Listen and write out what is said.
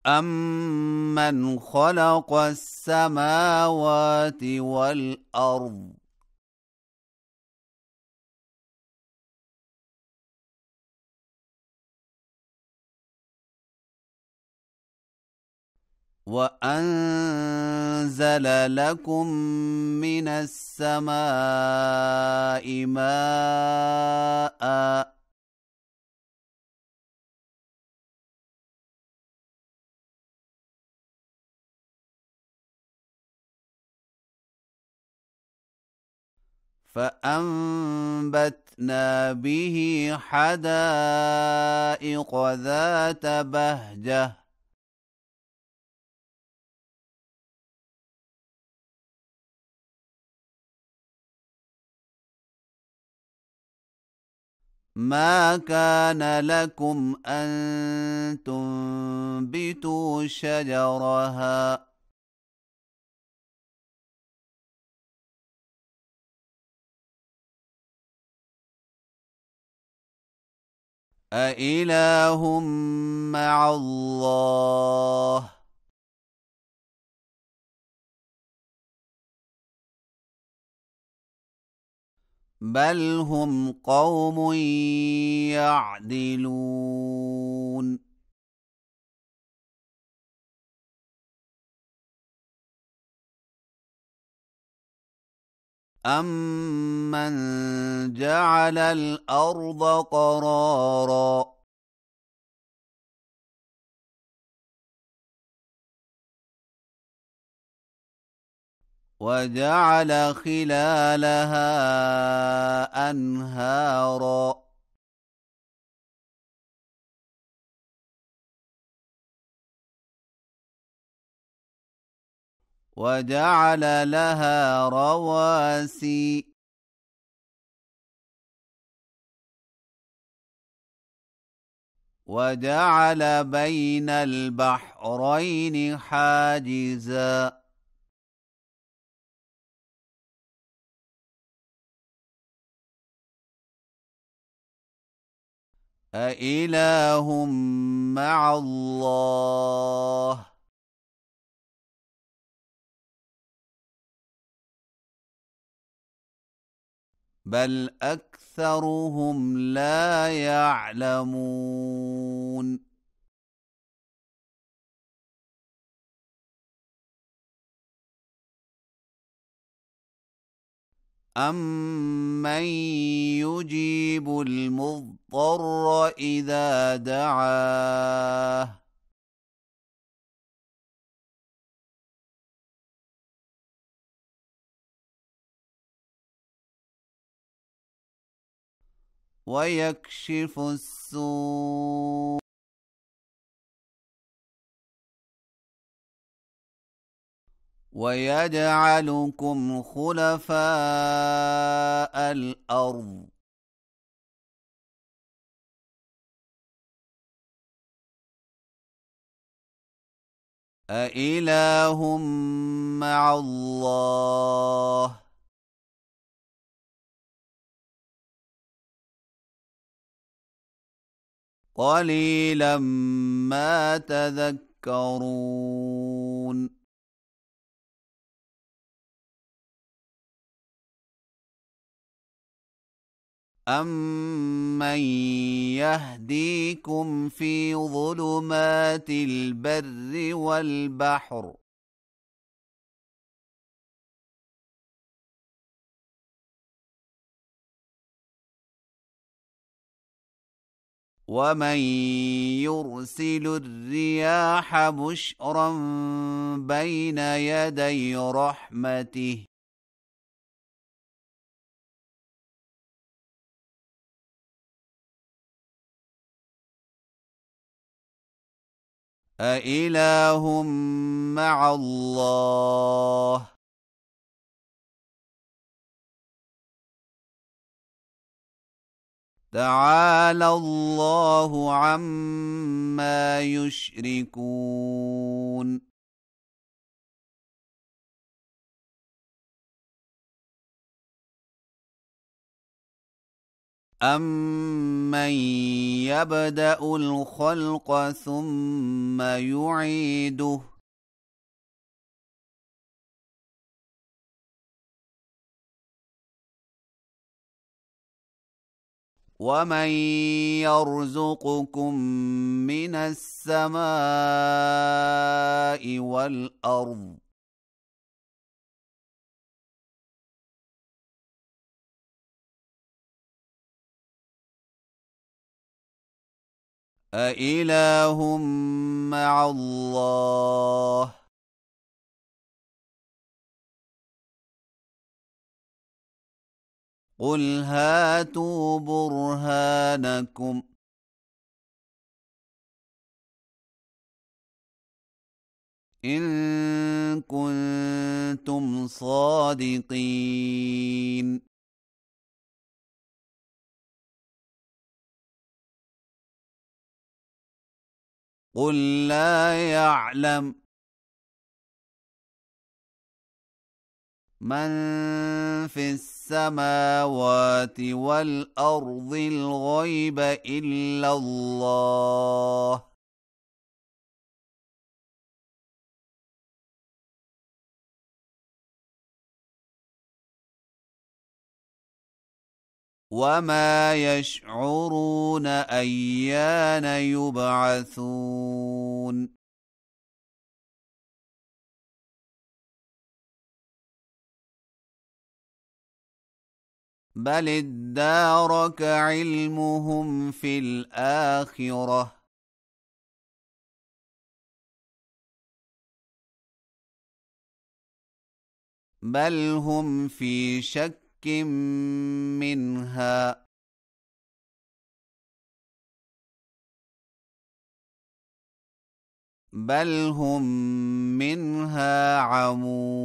أَمَّنْ خَلَقَ السَّمَاوَاتِ وَالْأَرْضَ وَأَنزَلَ لَكُم مِّنَ السَّمَاءِ مَاءً فَأَنبَتْنَا بِهِ حَدَائِقَ ذَاتَ بَهْجَةٍ مَا كَانَ لَكُمْ أَن تُنبِتُوا شَجَرَهَا أَإِلَٰهٌ مَّعَ اللَّهِ ۚ بَلْ هُمْ قَوْمٌ يَعْدِلُونَ أَمَّن جَعَلَ الْأَرْضَ قَرَارًا وَجَعَلَ خِلَالَهَا أَنْهَارًا وَجَعَلَ لَهَا رَوَاسِيَ وَجَعَلَ بَيْنَ الْبَحْرَيْنِ حَاجِزًا أَإِلَٰهٌ مَّعَ اللَّهِ ۚ بَلْ أَكْثَرُهُمْ لَا يَعْلَمُونَ أَمَّن يُجِيبُ الْمُضْطَرَّ إِذَا دَعَاهُ وَيَكْشِفُ السُّوءَ وَيَجْعَلُكُمْ خُلَفَاءَ الْأَرْضِ أَإِلَٰهٌ مَّعَ اللَّهِ ۚ قَلِيلًا مَّا تَذَكَّرُونَ أَمَّن يَهْدِيكُمْ فِي ظُلُمَاتِ الْبَرِّ وَالْبَحْرِ وَمَن يُرْسِلِ الرِّيَاحَ بُشْرًا بَيْنَ يَدَيْ رَحْمَتِهِ أإله مع الله تعالى الله عما يشركون أَمَّن يَبْدَأُ الْخَلْقَ ثُمَّ يُعِيدُهُ وَمَن يَرْزُقُكُم مِّنَ السَّمَاءِ وَالْأَرْضِ أَإِلَٰهٌ مَّعَ اللَّهِ قُلْ هَاتُوا بُرْهَانَكُمْ إِن كُنتُمْ صَادِقِينَ قُل لَّا يَعْلَمُ مَن فِي السَّمَاوَاتِ وَالْأَرْضِ الْغَيْبَ إِلَّا اللَّهُ وَمَا يَشْعُرُونَ أَيَّانَ يُبْعَثُونَ بَلِ ادَّارَكَ عِلْمُهُمْ فِي الْآخِرَةِ بَلْ هُمْ فِي شَكٍّ مِّنْهَا بَلْ هُم مِّنْهَا عَمُونَ